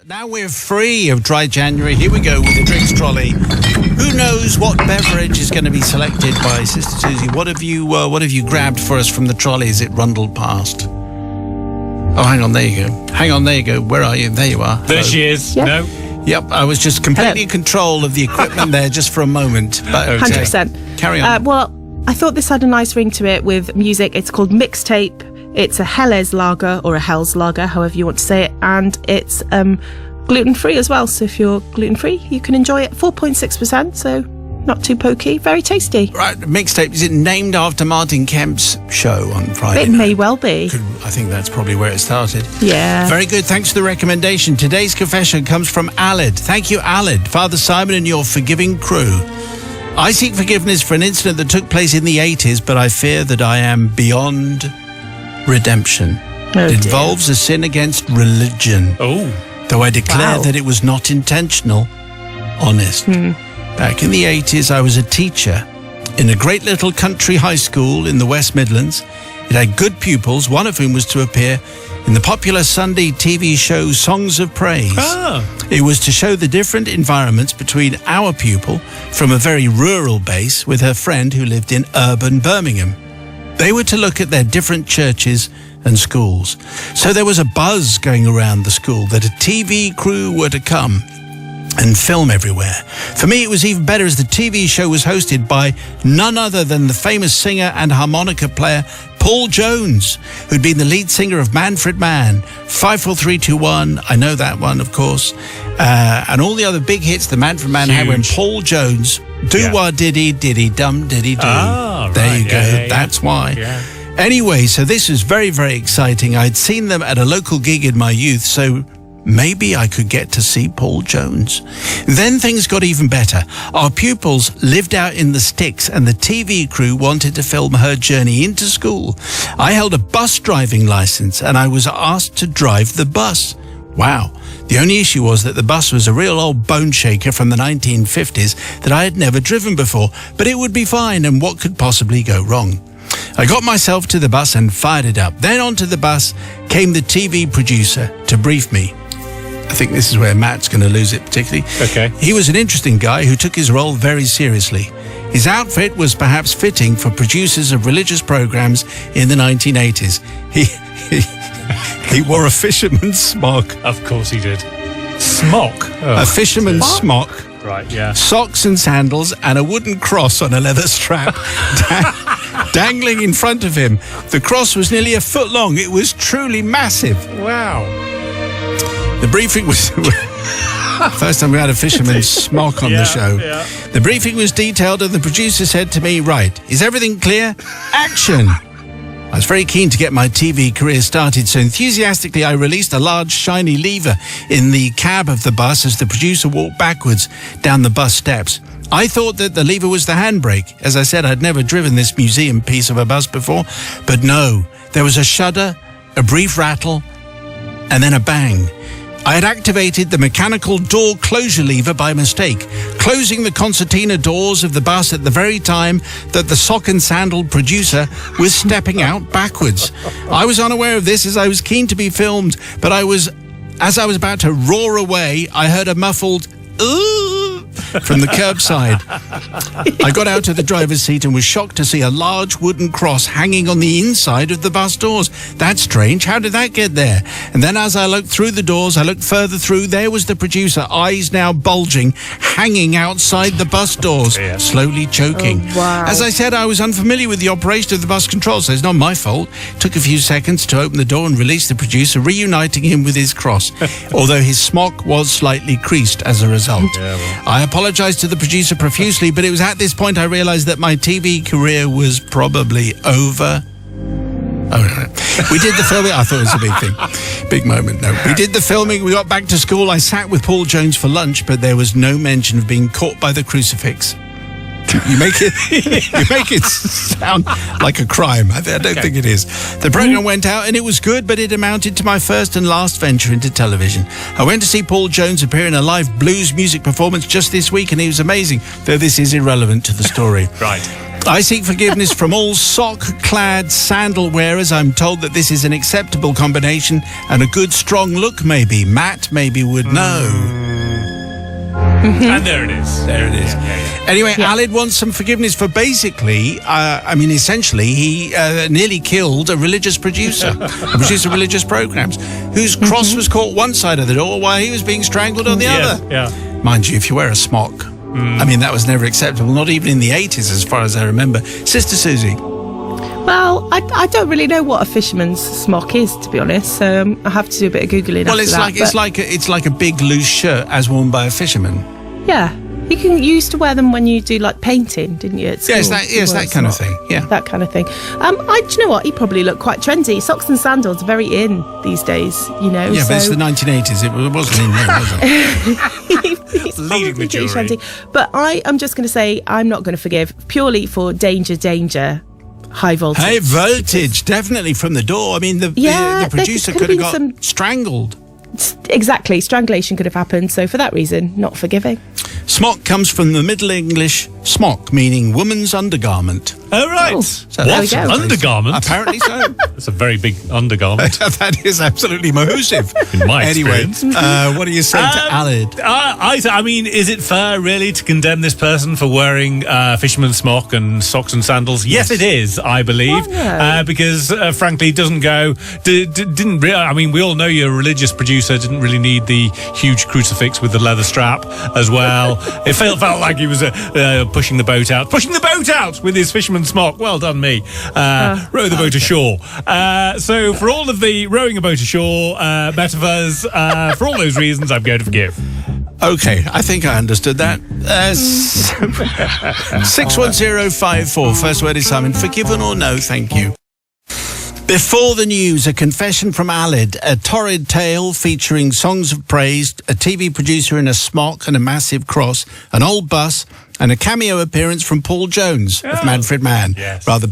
Now we're free of dry January. Here we go with the drinks trolley. Who knows what beverage is going to be selected by Sister Susie? What have you grabbed for us from the trolley as it rundled past? Oh, hang on, there you go. Where are you? There you are. There she is. Yeah. No. Yep, I was just completely in control of the equipment there just for a moment. But, okay. 100%. Carry on. Well, I thought this had a nice ring to it with music. It's called Mixtape. It's a Helles lager, or a Hell's lager, however you want to say it. And it's gluten-free as well. So if you're gluten-free, you can enjoy it. 4.6%, so not too pokey. Very tasty. Right, Mixtape, is it named after Martin Kemp's show on Friday It night? may well be. I think that's probably where it started. Yeah. Very good. Thanks for the recommendation. Today's confession comes from Alid. Thank you, Alid. Father Simon and your forgiving crew. I seek forgiveness for an incident that took place in the 80s, but I fear that I am beyond redemption. Oh, it dear. involves a sin against religion. Oh. Though I declare Wow. that it was not intentional. Honest. Back in the 80s, I was a teacher in a great little country high school in the West Midlands. It had good pupils, one of whom was to appear in the popular Sunday TV show Songs of Praise. Ah. It was to show the different environments between our pupil from a very rural base with her friend who lived in urban Birmingham. They were to look at their different churches and schools. So there was a buzz going around the school that a TV crew were to come and film everywhere. For me, it was even better as the TV show was hosted by none other than the famous singer and harmonica player Paul Jones, who'd been the lead singer of Manfred Mann, 5, 4, 3, 2, 1. I know that one, of course. And all the other big hits the Manfred Mann had when Huge. Paul Jones, do-wah-diddy, diddy-dum, diddy-do. Ah, there right. you go. Yeah. That's why. Yeah. Anyway, so this was very, very exciting. I'd seen them at a local gig in my youth, so maybe I could get to see Paul Jones. Then things got even better. Our pupils lived out in the sticks and the TV crew wanted to film her journey into school. I held a bus driving license and I was asked to drive the bus. Wow. The only issue was that the bus was a real old bone shaker from the 1950s that I had never driven before, but it would be fine, and what could possibly go wrong? I got myself to the bus and fired it up. Then onto the bus came the TV producer to brief me. I think this is where Matt's going to lose it particularly. Okay. He was an interesting guy who took his role very seriously. His outfit was perhaps fitting for producers of religious programs in the 1980s. He wore a fisherman's smock. Of course he did. Smock. Oh, A fisherman's smock. Right, yeah. Socks and sandals, and a wooden cross on a leather strap dangling in front of him. The cross was nearly a foot long. It was truly massive. Wow. The briefing was... First time we had a fisherman's smock on the show. Yeah. The briefing was detailed and the producer said to me, right, is everything clear? Action! I was very keen to get my TV career started, so enthusiastically I released a large shiny lever in the cab of the bus as the producer walked backwards down the bus steps. I thought that the lever was the handbrake. As I said, I'd never driven this museum piece of a bus before, but no, there was a shudder, a brief rattle, and then a bang. I had activated the mechanical door closure lever by mistake, closing the concertina doors of the bus at the very time that the sock and sandal producer was stepping out backwards. I was unaware of this as I was keen to be filmed, but as I was about to roar away, I heard a muffled "ooh" from the curbside. I got out of the driver's seat and was shocked to see a large wooden cross hanging on the inside of the bus doors. That's strange. How did that get there? And then as I looked through the doors, I looked further through. There was the producer, eyes now bulging, hanging outside the bus doors, slowly choking. Oh, wow. As I said, I was unfamiliar with the operation of the bus control, so it's not my fault. It took a few seconds to open the door and release the producer, reuniting him with his cross, although his smock was slightly creased as a result. I apologized to the producer profusely, but it was at this point I realized that my TV career was probably over. Oh, no. We did the filming. I thought it was a big thing. Big moment. No. We did the filming. We got back to school. I sat with Paul Jones for lunch, but there was no mention of being caught by the crucifix. You make it sound like a crime. I don't think it is. The program went out and it was good, but it amounted to my first and last venture into television. I went to see Paul Jones appear in a live blues music performance just this week, and he was amazing, though this is irrelevant to the story. Right. I seek forgiveness from all sock-clad sandal wearers. I'm told that this is an acceptable combination and a good strong look, maybe. Matt maybe would know. And there it is. There it is. Anyway, Alid wants some forgiveness for basically, essentially, he nearly killed a religious producer, a producer of religious programs, whose cross was caught one side of the door while he was being strangled on the other. Yeah. Mind you, if you wear a smock, I mean, that was never acceptable, not even in the 80s, as far as I remember. Sister Susie. Well, I don't really know what a fisherman's smock is, to be honest. So I have to do a bit of googling. Well, after it's like a big loose shirt as worn by a fisherman. Yeah, you used to wear them when you do like painting, didn't you? At school? That kind of thing. Yeah, that kind of thing. Do you know what? He probably looked quite trendy. Socks and sandals are very in these days. You know. Yeah, but it's the 1980s. It wasn't in then, was it? He's Leading the jury. trendy. But I am just going to say I'm not going to forgive purely for danger. High voltage. High voltage, definitely from the door. I mean, the producer could have got strangled. Exactly, strangulation could have happened. So for that reason, not forgiving. Smock comes from the Middle English smock, meaning woman's undergarment. Oh, right. So there we go. Undergarment? Apparently so. That's a very big undergarment. That is absolutely massive. In my experience. What do you say to Alid? I mean, is it fair, really, to condemn this person for wearing fisherman's smock and socks and sandals? Yes, it is, I believe. Oh, no. Because, frankly, it doesn't go... I mean, we all know your religious producer didn't really need the huge crucifix with the leather strap as well. It felt like he was pushing the boat out. Pushing the boat out with his fisherman's smock. Well done, me. Row the boat ashore. So for all of the rowing a boat ashore metaphors, for all those reasons, I'm going to forgive. Okay, I think I understood that. 61054. First word is Simon. Forgiven or no? Thank you. Before the news, a confession from Alid, a torrid tale featuring songs of praise, a TV producer in a smock and a massive cross, an old bus, and a cameo appearance from Paul Jones of Manfred Mann. Yes. Rather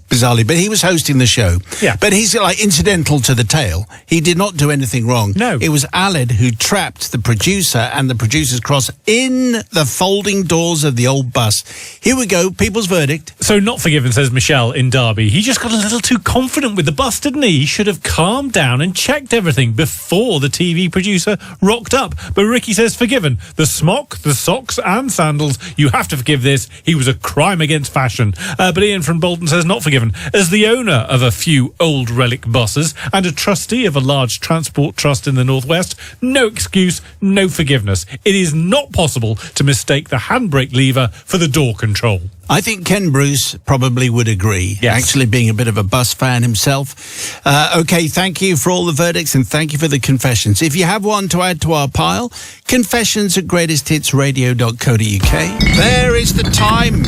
bizarrely, but he was hosting the show. Yeah. But he's like incidental to the tale. He did not do anything wrong. No. It was Alid who trapped the producer and the producer's cross in the folding doors of the old bus. Here we go, people's verdict. So not forgiven, says Michelle in Derby. He just got a little too confident with the bus, didn't he? He should have calmed down and checked everything before the TV producer rocked up. But Ricky says forgiven. The smock, the socks and sandals, you have to forgive this. He was a crime against fashion. But Ian from Bolton says not forgiven. As the owner of a few old relic buses and a trustee of a large transport trust in the Northwest, no excuse, no forgiveness. It is not possible to mistake the handbrake lever for the door control. I think Ken Bruce probably would agree, actually being a bit of a bus fan himself. Okay, thank you for all the verdicts and thank you for the confessions. If you have one to add to our pile, confessions@greatesthitsradio.co.uk. There is the time.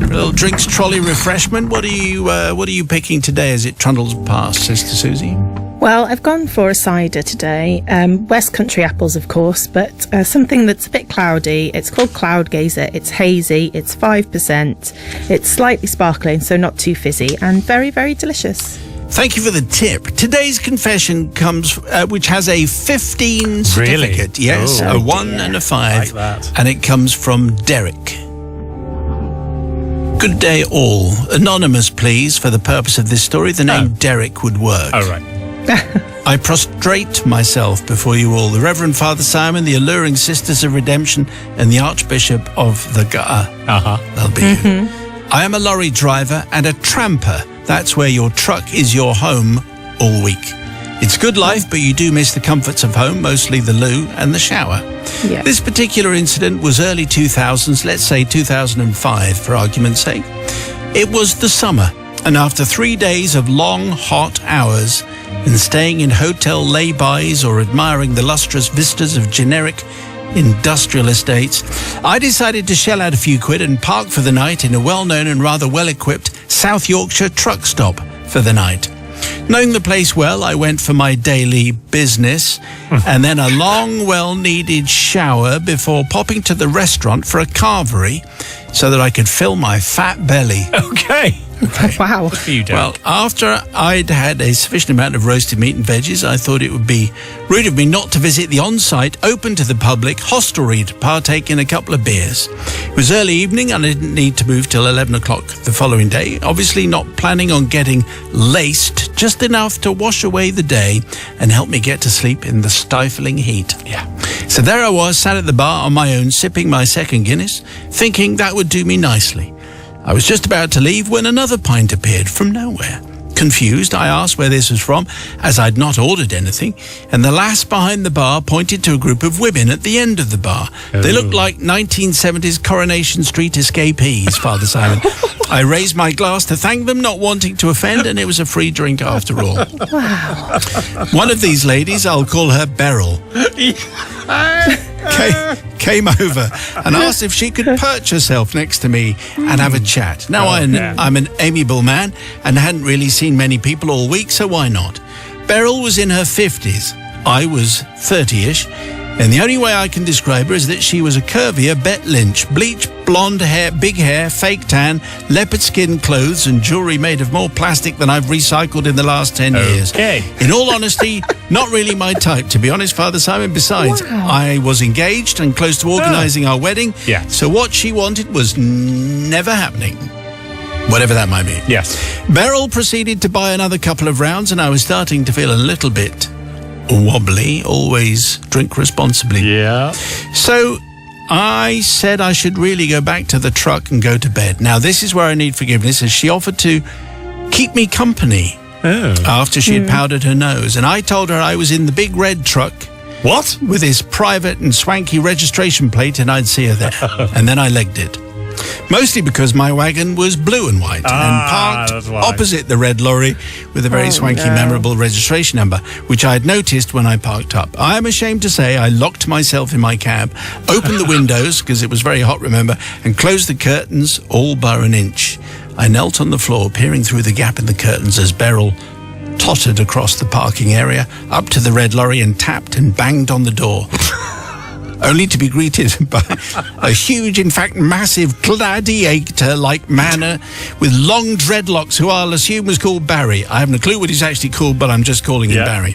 A little drinks trolley refreshment. What are you picking today as it trundles past, Sister Susie? Well, I've gone for a cider today. West Country apples, of course, but something that's a bit cloudy. It's called Cloud Gazer. It's hazy. It's 5%. It's slightly sparkling, so not too fizzy, and very, very delicious. Thank you for the tip. Today's confession comes, which has a 15 certificate. Really? Yes, a 1 and a 5. Like that. And it comes from Derek. Good day all. Anonymous, please, for the purpose of this story. The name Derek would work. Oh, right. I prostrate myself before you all, the Reverend Father Simon, the alluring Sisters of Redemption, and the Archbishop of the That'll be you. I am a lorry driver and a tramper. That's where your truck is your home all week. It's good life, but you do miss the comforts of home, mostly the loo and the shower. Yeah. This particular incident was early 2000s, let's say 2005 for argument's sake. It was the summer, and after 3 days of long, hot hours and staying in hotel lay-bys or admiring the lustrous vistas of generic industrial estates, I decided to shell out a few quid and park for the night in a well-known and rather well-equipped South Yorkshire truck stop for the night. Knowing the place well, I went for my daily business and then a long, well-needed shower before popping to the restaurant for a carvery so that I could fill my fat belly. Okay. Wow. Good for you, Well, Derek. after I'd had a sufficient amount of roasted meat and veggies, I thought it would be rude of me not to visit the on-site, open to the public hostelry to partake in a couple of beers. It was early evening and I didn't need to move till 11 o'clock the following day, obviously not planning on getting laced, just enough to wash away the day and help me get to sleep in the stifling heat. Yeah. So there I was, sat at the bar on my own, sipping my second Guinness, thinking that would do me nicely. I was just about to leave when another pint appeared from nowhere. Confused, I asked where this was from, as I'd not ordered anything, and the lass behind the bar pointed to a group of women at the end of the bar. They looked like 1970s Coronation Street escapees, Father Simon. I raised my glass to thank them, not wanting to offend, and it was a free drink after all. Wow. One of these ladies, I'll call her Beryl, came over and asked if she could perch herself next to me and have a chat. Now, I'm an amiable man and hadn't really seen many people all week, so why not? Beryl was in her 50s. I was 30-ish. And the only way I can describe her is that she was a curvier Bet Lynch, bleached blonde hair, big hair, fake tan, leopard skin clothes and jewellery made of more plastic than I've recycled in the last 10 years. In all honesty, not really my type, to be honest, Father Simon. Besides, I was engaged and close to organising our wedding. Yeah. So what she wanted was never happening. Whatever that might mean. Yes. Beryl proceeded to buy another couple of rounds and I was starting to feel a little bit wobbly. Always drink responsibly. Yeah. So I said I should really go back to the truck and go to bed. Now, this is where I need forgiveness, as she offered to keep me company after she had powdered her nose. And I told her I was in the big red truck. What? With his private and swanky registration plate, and I'd see her there. And then I legged it. Mostly because my wagon was blue and white and parked that's why. opposite the red lorry with a very swanky, memorable registration number, which I had noticed when I parked up. I am ashamed to say I locked myself in my cab, opened the windows, because it was very hot, remember, and closed the curtains all bar an inch. I knelt on the floor, peering through the gap in the curtains as Beryl tottered across the parking area, up to the red lorry and tapped and banged on the door. Only to be greeted by a huge, in fact, massive gladiator-like man with long dreadlocks, who I'll assume was called Barry. I haven't a clue what he's actually called, but I'm just calling him Barry.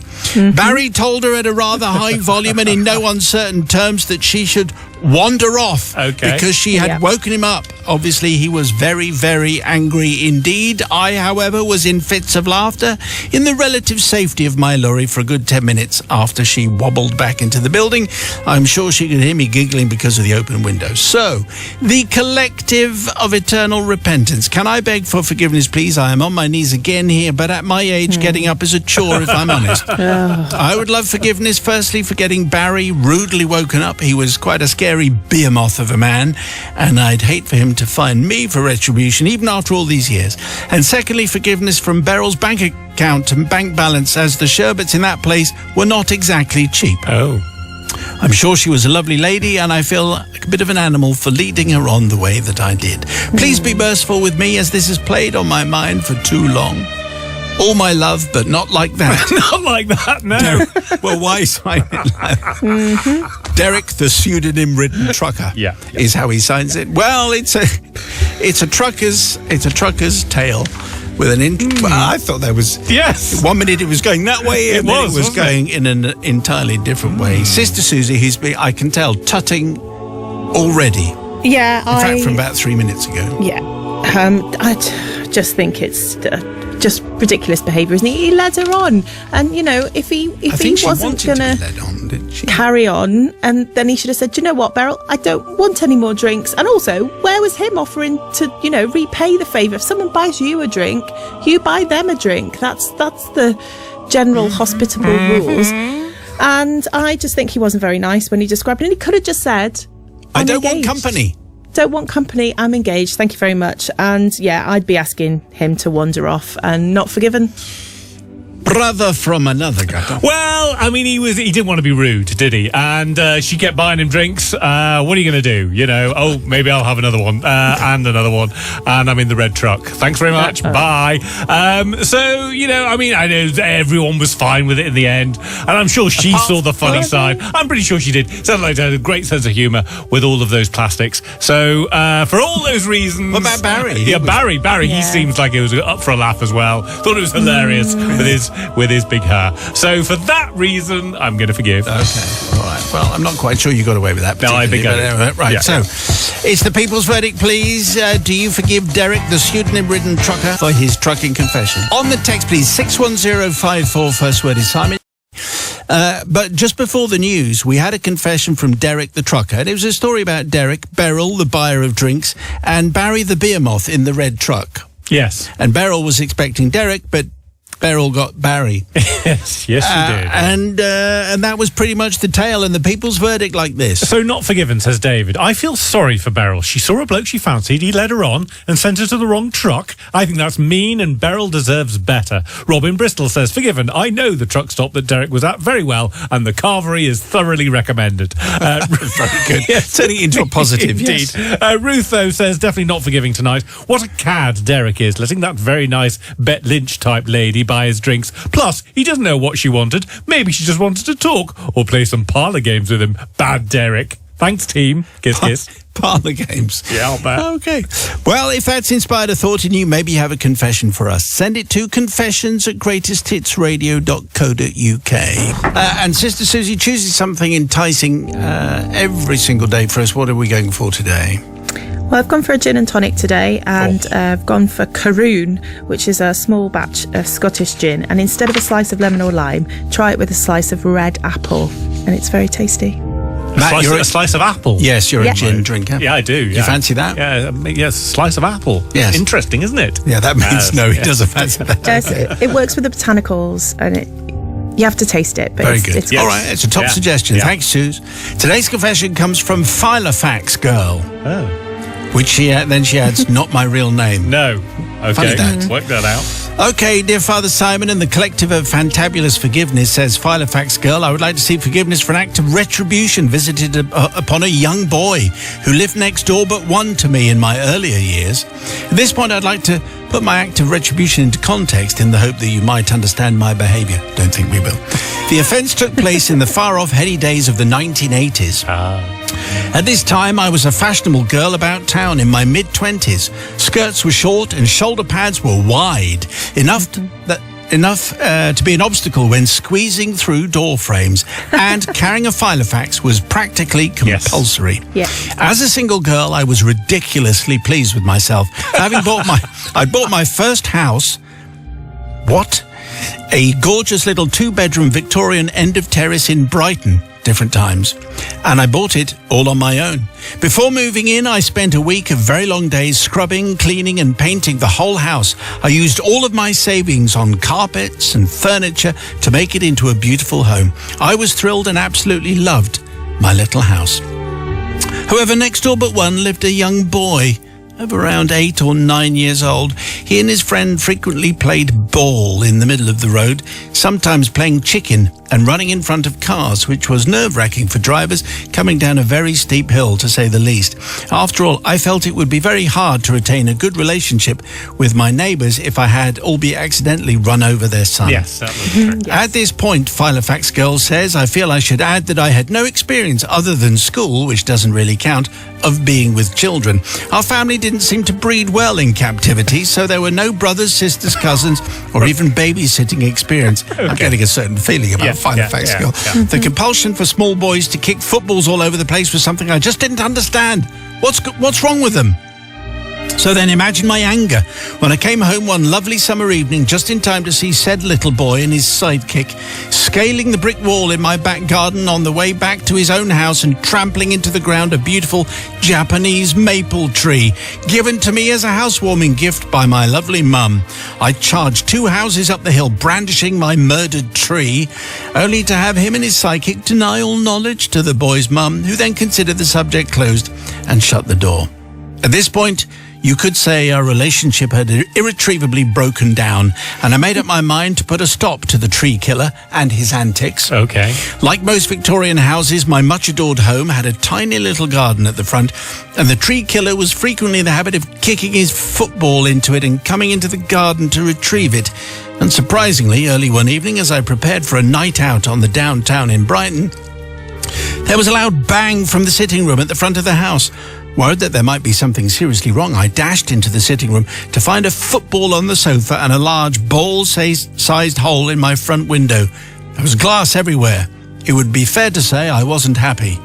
Barry told her at a rather high volume and in no uncertain terms that she should wander off because she had woken him up. Obviously, he was very, very angry indeed. I, however, was in fits of laughter in the relative safety of my lorry for a good 10 minutes after she wobbled back into the building. I'm sure she could hear me giggling because of the open window. So, the collective of eternal repentance. Can I beg for forgiveness, please? I am on my knees again here, but at my age, getting up is a chore, if I'm honest. I would love forgiveness, firstly, for getting Barry rudely woken up. He was quite a scary behemoth of a man, and I'd hate for him to find me for retribution, even after all these years. And secondly, forgiveness from Beryl's bank account and bank balance, as the sherbets in that place were not exactly cheap. I'm sure she was a lovely lady, and I feel like a bit of an animal for leading her on the way that I did. Please be merciful with me, as this has played on my mind for too long. All my love, but not like that. Not like that, no. Derek, well, why sign it like that? Derek, the pseudonym-ridden trucker, is how he signs it. Well, it's a trucker's tale with an well, I thought there was 1 minute it was going that way, and then it was going in an entirely different way. Sister Susie, who's been, I can tell, tutting already. Yeah, in fact, from about 3 minutes ago. Yeah, just think it's just ridiculous behaviour, isn't he? He led her on, and you know, if he wasn't going to carry on, and then he should have said, you know what, Beryl, I don't want any more drinks. And also, where was him offering to, you know, repay the favour? If someone buys you a drink, you buy them a drink. That's the general hospitable rules. And I just think he wasn't very nice when he described it. And he could have just said, I don't want company. Don't want company, I'm engaged, thank you very much. And yeah, I'd be asking him to wander off and not forgiven. brother from another gutter. Well, I mean, he didn't want to be rude, did he? And she kept buying him drinks. What are you going to do? You know, oh, maybe I'll have another one and another one. And I'm in the red truck. Thanks very much. Bye. So, you know, I mean, I know everyone was fine with it in the end. And I'm sure she saw the funny side. I'm pretty sure she did. Sounded like she had a great sense of humour with all of those plastics. So, for all those reasons... What about Barry? Yeah, Barry, he seems like he was up for a laugh as well. Thought it was hilarious with his big hair. So for that reason, I'm going to forgive. Okay, all right. Well, I'm not quite sure you got away with that. No, I think I did. Right, Yeah. so it's the people's verdict, please. Do you forgive Derek, the pseudonym-ridden trucker, for his trucking confession? On the text, please, 61054, first word is Simon. But just before the news, we had a confession from Derek the trucker. And it was a story about Derek, Beryl, the buyer of drinks, and Barry the beer moth in the red truck. Yes. And Beryl was expecting Derek, but Beryl got Barry. yes, she did. And that was pretty much the tale, and the people's verdict like this. So not forgiven, says David. I feel sorry for Beryl. She saw a bloke she fancied, he led her on and sent her to the wrong truck. I think that's mean and Beryl deserves better. Robin Bristol says, forgiven. I know the truck stop that Derek was at very well and the carvery is thoroughly recommended. Very good. Yes. Turning it into a positive. Indeed. Yes. Ruth, though, says, definitely not forgiving tonight. What a cad Derek is, letting that very nice Bet Lynch type lady buy his drinks. Plus, he doesn't know what she wanted. Maybe she just wanted to talk or play some parlour games with him. Bad Derek. Thanks, team. Kiss, kiss. Parlour games. Yeah, I'll bet. Okay. Well, if that's inspired a thought in you, maybe you have a confession for us. Send it to confessions@greatesthitsradio.co.uk. And Sister Susie chooses something enticing every single day for us. What are we going for today? Well, I've gone for a gin and tonic today, and I've gone for Caroon, which is a small batch of Scottish gin. And instead of a slice of lemon or lime, try it with a slice of red apple, and it's very tasty. Matt, A slice of apple. Yes, you're a gin drinker. Yeah, I do. Yeah. You fancy that? Yeah, yes, a slice of apple. Yes. Interesting, isn't it? Yeah, that means no, he doesn't fancy that. Yes, it works with the botanicals, and you have to taste it. But Very it's, good. It's All right, it's a top suggestion. Yeah. Thanks, Suze. Today's confession comes from Filofax Girl. Oh. Which she adds, not my real name. No. Okay. Funny that. Work that out. Okay, dear Father Simon and the collective of fantabulous forgiveness, says Filofax Girl, I would like to seek forgiveness for an act of retribution visited upon a young boy who lived next door but one to me in my earlier years. At this point, I'd like to put my act of retribution into context in the hope that you might understand my behaviour. Don't think we will. The offence took place in the far-off heady days of the 1980s. At this time, I was a fashionable girl about town in my mid-20s. Skirts were short and shoulder pads were wide, enough to be an obstacle when squeezing through door frames, and carrying a Filofax was practically compulsory. Yes. As a single girl, I was ridiculously pleased with myself. I'd bought my first house. What? A gorgeous little 2-bedroom Victorian end of terrace in Brighton. Different times. And I bought it all on my own. Before moving in, I spent a week of very long days scrubbing, cleaning and painting the whole house. I used all of my savings on carpets and furniture to make it into a beautiful home. I was thrilled and absolutely loved my little house. However, next door but one lived a young boy of around 8 or 9 years old. He and his friend frequently played ball in the middle of the road, sometimes playing chicken and running in front of cars, which was nerve-wracking for drivers coming down a very steep hill, to say the least. After all, I felt it would be very hard to retain a good relationship with my neighbours if I had, albeit accidentally, run over their son. Yes, that was true. At this point, Filofax Girl says, I feel I should add that I had no experience other than school, which doesn't really count, of being with children. Our family didn't seem to breed well in captivity, so there were no brothers, sisters, cousins, or even babysitting experience. Okay. I'm getting a certain feeling about Filofax Girl. Yeah. The compulsion for small boys to kick footballs all over the place was something I just didn't understand. What's wrong with them? So then imagine my anger when I came home one lovely summer evening just in time to see said little boy and his sidekick scaling the brick wall in my back garden on the way back to his own house and trampling into the ground a beautiful Japanese maple tree given to me as a housewarming gift by my lovely mum. I charged 2 houses up the hill brandishing my murdered tree, only to have him and his sidekick deny all knowledge to the boy's mum, who then considered the subject closed and shut the door. At this point, You could say our relationship had irretrievably broken down, and I made up my mind to put a stop to the tree killer and his antics. Okay. Like most Victorian houses, my much-adored home had a tiny little garden at the front, and the tree killer was frequently in the habit of kicking his football into it and coming into the garden to retrieve it. And surprisingly, early one evening, as I prepared for a night out on the downtown in Brighton, there was a loud bang from the sitting room at the front of the house. Worried that there might be something seriously wrong, I dashed into the sitting room to find a football on the sofa and a large bowl-sized hole in my front window. There was glass everywhere. It would be fair to say I wasn't happy.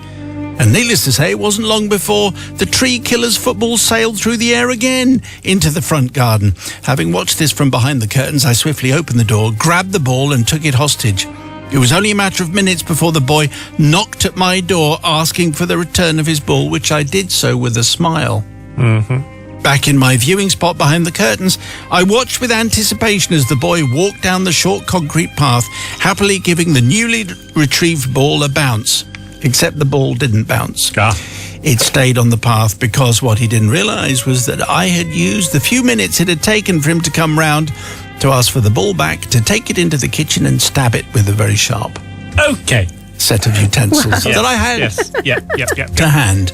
And needless to say, it wasn't long before the tree killer's football sailed through the air again into the front garden. Having watched this from behind the curtains, I swiftly opened the door, grabbed the ball and took it hostage. It was only a matter of minutes before the boy knocked at my door asking for the return of his ball, which I did so with a smile. Back in my viewing spot behind the curtains, I watched with anticipation as the boy walked down the short concrete path, happily giving the newly retrieved ball a bounce. Except the ball didn't bounce. It stayed on the path because what he didn't realise was that I had used the few minutes it had taken for him to come round to ask for the ball back, to take it into the kitchen and stab it with a very sharp set of utensils that I had to hand.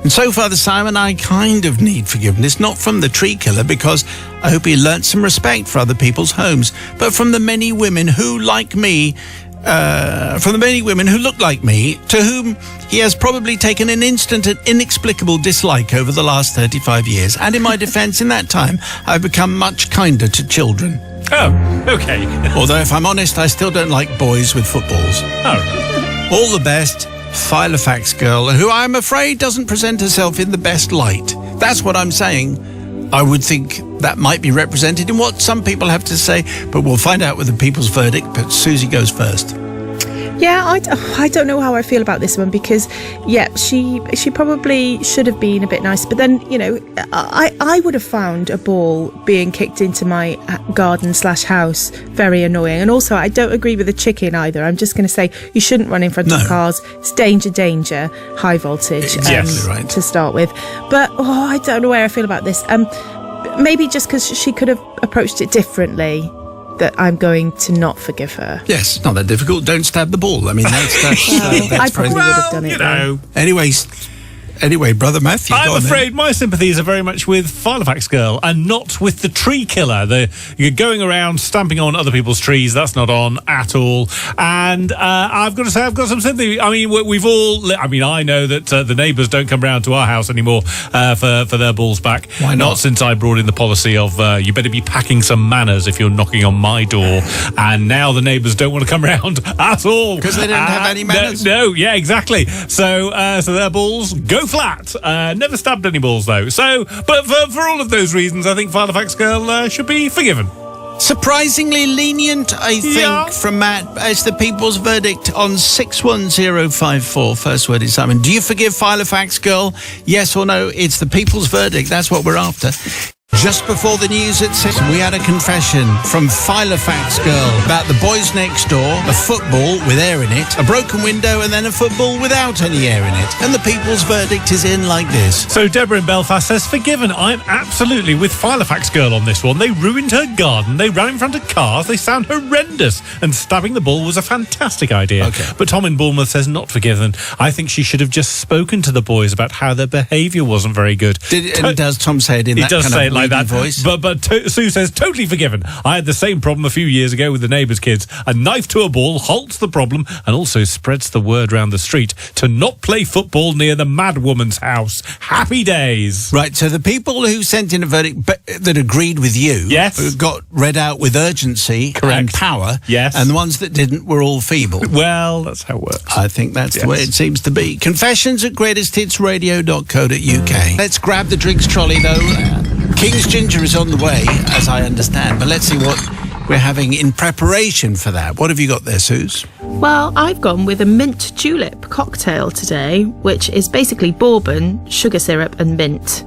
And so, Father Simon, I kind of need forgiveness, not from the tree killer, because I hope he learnt some respect for other people's homes, but from the many women who, like me, look like me, to whom he has probably taken an instant and inexplicable dislike over the last 35 years. And in my defence, in that time, I've become much kinder to children. Oh, okay. Although, if I'm honest, I still don't like boys with footballs. Oh. All the best, Filofax girl, who I'm afraid doesn't present herself in the best light. That's what I'm saying. I would think that might be represented in what some people have to say, but we'll find out with the people's verdict. But Susie goes first. Yeah, I don't know how I feel about this one because, yeah, she probably should have been a bit nice. But then, you know, I would have found a ball being kicked into my garden/house very annoying. And also, I don't agree with the chicken either. I'm just going to say you shouldn't run in front of cars. It's danger, high voltage to start with. But, I don't know where I feel about this. Maybe just because she could have approached it differently, that I'm going to not forgive her. Yes, it's not that difficult. Don't stab the ball. I mean, that's I probably would have done it. You know. Anyway, Brother Matthew, I'm afraid my sympathies are very much with Filofax Girl and not with the tree killer. You're going around stamping on other people's trees. That's not on at all. And I've got to say, I've got some sympathy. I mean, we've all... I mean, I know that the neighbours don't come round to our house anymore for their balls back. Why not? Not since I brought in the policy of you better be packing some manners if you're knocking on my door. And now the neighbours don't want to come round at all. Because they don't have any manners? No, yeah, exactly. So their balls go flat. Never stabbed any balls though. So, but for all of those reasons, I think Filofax Girl should be forgiven. Surprisingly lenient, I think, from Matt. It's the people's verdict on 61054. First word is Simon. Do you forgive Filofax Girl? Yes or no? It's the people's verdict. That's what we're after. Just before the news at 6, we had a confession from Filofax Girl about the boys next door, a football with air in it, a broken window, and then a football without any air in it. And the people's verdict is in like this. So Deborah in Belfast says, forgiven. I'm absolutely with Filofax Girl on this one. They ruined her garden. They ran in front of cars. They sound horrendous. And stabbing the ball was a fantastic idea. Okay. But Tom in Bournemouth says, not forgiven. I think she should have just spoken to the boys about how their behaviour wasn't very good. Does Tom say it in that kind of like that voice? But Sue says, totally forgiven. I had the same problem a few years ago with the neighbour's kids. A knife to a ball halts the problem and also spreads the word round the street to not play football near the mad woman's house. Happy days. Right, so the people who sent in a verdict that agreed with you got read out with urgency and power, and the ones that didn't were all feeble. Well, that's how it works. I think that's the way it seems to be. Confessions at greatesthitsradio.co.uk. Let's grab the drinks trolley, though. King's Ginger is on the way, as I understand, but let's see what we're having in preparation for that. What have you got there, Suze? Well, I've gone with a mint julep cocktail today, which is basically bourbon, sugar syrup and mint.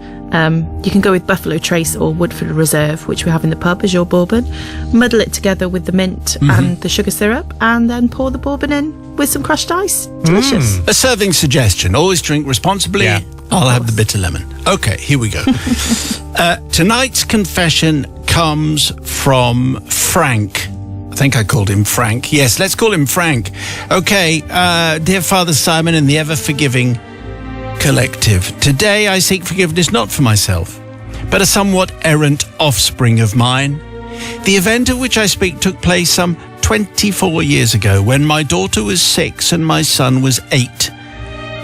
You can go with Buffalo Trace or Woodford Reserve, which we have in the pub as your bourbon. Muddle it together with the mint and the sugar syrup, and then pour the bourbon in with some crushed ice. Delicious. A serving suggestion. Always drink responsibly. I'll have the bitter lemon. Okay, here we go. Tonight's confession comes from Frank. I think I called him Frank. Yes, let's call him Frank. Okay, dear Father Simon and the ever-forgiving collective. Today I seek forgiveness not for myself, but a somewhat errant offspring of mine. The event of which I speak took place some 24 years ago when my daughter was 6 and my son was 8.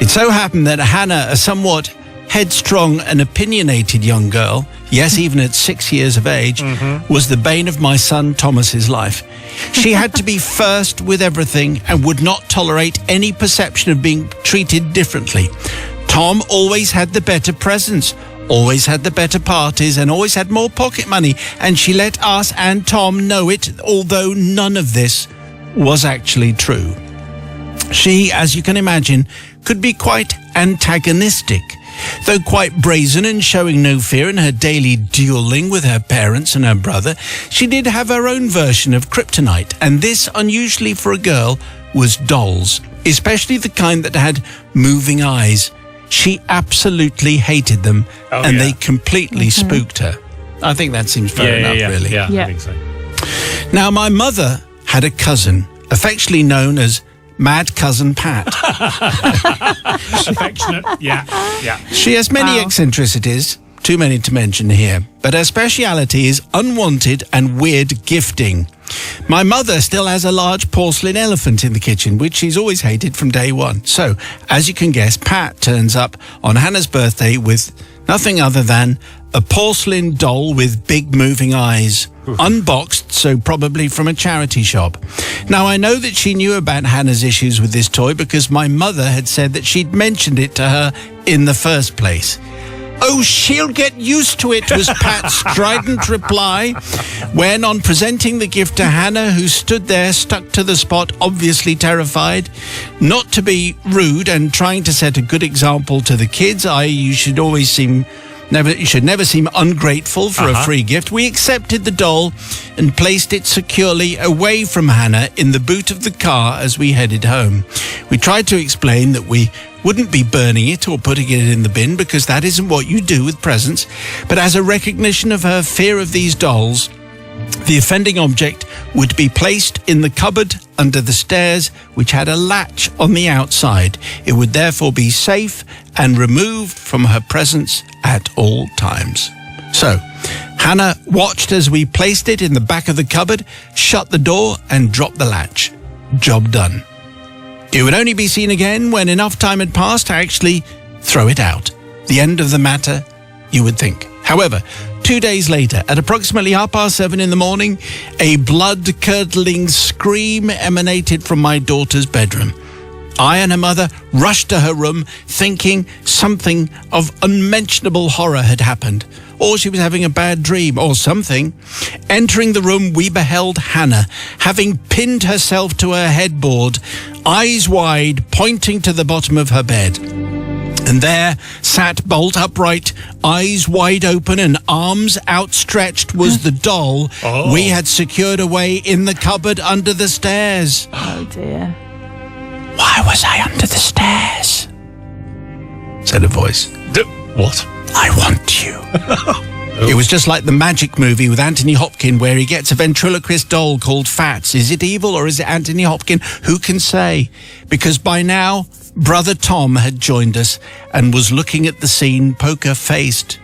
It so happened that Hannah, a somewhat headstrong and opinionated young girl, yes, even at 6 years of age, was the bane of my son Thomas's life. She had to be first with everything and would not tolerate any perception of being treated differently. Tom always had the better presents, always had the better parties, and always had more pocket money, and she let us and Tom know it, although none of this was actually true. She, as you can imagine, could be quite antagonistic. Though quite brazen and showing no fear in her daily duelling with her parents and her brother, she did have her own version of kryptonite, and this, unusually for a girl, was dolls, especially the kind that had moving eyes. She absolutely hated them, and they completely spooked her. I think that seems fair enough, really. Yeah, I think so. Now, my mother had a cousin, affectionately known as Mad Cousin Pat. Affectionate, yeah. She has many eccentricities, too many to mention here, but her speciality is unwanted and weird gifting. My mother still has a large porcelain elephant in the kitchen, which she's always hated from day one. So, as you can guess, Pat turns up on Hannah's birthday with nothing other than a porcelain doll with big moving eyes. Unboxed, so probably from a charity shop. Now, I know that she knew about Hannah's issues with this toy because my mother had said that she'd mentioned it to her in the first place. "Oh, she'll get used to it," was Pat's strident reply when, on presenting the gift to Hannah, who stood there stuck to the spot, obviously terrified. Not to be rude and trying to set a good example to the kids, you should never seem ungrateful for a free gift. We accepted the doll and placed it securely away from Hannah in the boot of the car as we headed home. We tried to explain that we wouldn't be burning it or putting it in the bin because that isn't what you do with presents, but as a recognition of her fear of these dolls, the offending object would be placed in the cupboard under the stairs, which had a latch on the outside. It would therefore be safe and removed from her presence at all times. So, Hannah watched as we placed it in the back of the cupboard, shut the door, and dropped the latch. Job done. It would only be seen again when enough time had passed to actually throw it out. The end of the matter, you would think. However, 2 days later, at approximately 7:30 in the morning, a blood-curdling scream emanated from my daughter's bedroom. I and her mother rushed to her room, thinking something of unmentionable horror had happened, or she was having a bad dream, or something. Entering the room, we beheld Hannah, having pinned herself to her headboard, eyes wide, pointing to the bottom of her bed. And there sat bolt upright, eyes wide open and arms outstretched, was the doll we had secured away in the cupboard under the stairs. Oh dear. "Why was I under the stairs?" said a voice. What? "I want you." It was just like the Magic movie with Anthony Hopkins where he gets a ventriloquist doll called Fats. Is it evil or is it Anthony Hopkins? Who can say? Because by now, Brother Tom had joined us and was looking at the scene poker-faced.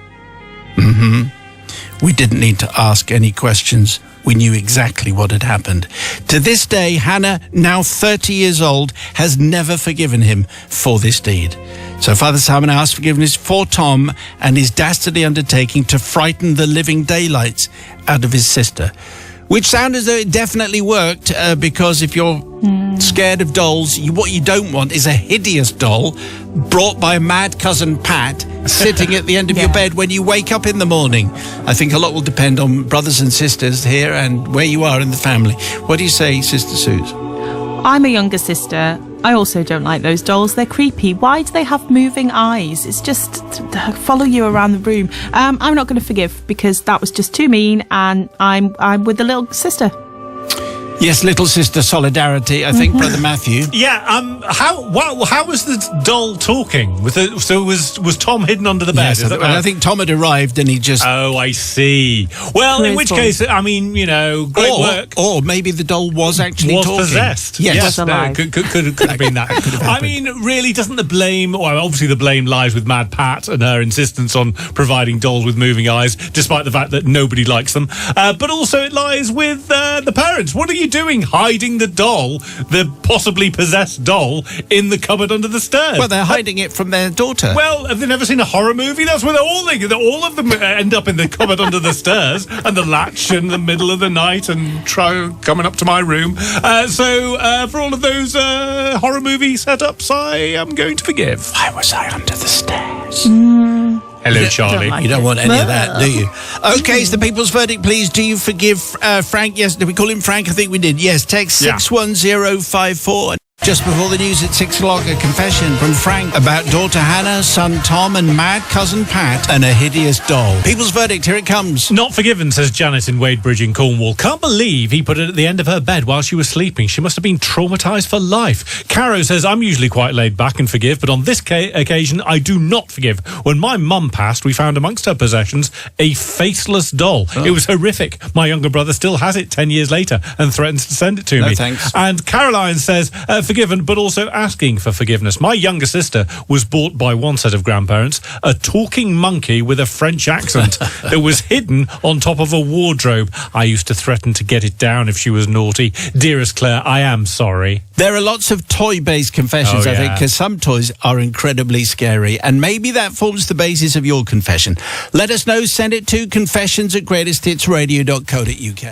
We didn't need to ask any questions. We knew exactly what had happened. To this day, Hannah, now 30 years old, has never forgiven him for this deed. So Father Simon asked forgiveness for Tom and his dastardly undertaking to frighten the living daylights out of his sister. Which sounds as though it definitely worked, because if you're scared of dolls, what you don't want is a hideous doll brought by Mad Cousin Pat sitting at the end of your bed when you wake up in the morning. I think a lot will depend on brothers and sisters here and where you are in the family. What do you say, Sister Suze? I'm a younger sister. I also don't like those dolls. They're creepy. Why do they have moving eyes? It's just to follow you around the room. I'm not going to forgive because that was just too mean, and I'm with the little sister. Yes, little sister solidarity, I think, Brother Matthew. Yeah. How was the doll talking? Was Tom hidden under the bed? Yes, Is that I think Tom had arrived and he just... Oh, I see. Well, in which case, I mean, great work. Or maybe the doll was actually talking. Possessed. Yes. Could have been that. I mean, really, doesn't the blame... Well, obviously the blame lies with Mad Pat and her insistence on providing dolls with moving eyes, despite the fact that nobody likes them. But also it lies with the parents. What are you doing hiding the doll, the possibly possessed doll, in the cupboard under the stairs? Well, they're hiding it from their daughter. Well, have they never seen a horror movie? That's where all of them end up in the cupboard under the stairs and the latch in the middle of the night and coming up to my room. So for all of those horror movie setups, I am going to forgive. Why was I under the stairs? Hello, Charlie. like You don't want any of that, do you? Okay, it's the people's verdict, please. Do you forgive Frank? Yes, did we call him Frank? I think we did. Yes, text 61054. Just before the news at 6 o'clock, a confession from Frank about daughter Hannah, son Tom, and mad cousin Pat, and a hideous doll. People's verdict, here it comes. Not forgiven, says Janet in Wadebridge in Cornwall. Can't believe he put it at the end of her bed while she was sleeping. She must have been traumatised for life. Caro says, I'm usually quite laid back and forgive, but on this occasion, I do not forgive. When my mum passed, we found amongst her possessions a faceless doll. It was horrific. My younger brother still has it 10 years later and threatens to send it to me. Thanks. And Caroline says, forgiven, but also asking for forgiveness. My younger sister was bought by one set of grandparents a talking monkey with a French accent that was hidden on top of a wardrobe. I used to threaten to get it down if she was naughty. Dearest Claire, I am sorry. There are lots of toy-based confessions, I think, because some toys are incredibly scary, and maybe that forms the basis of your confession. Let us know. Send it to confessions@greatesthitsradio.co.uk.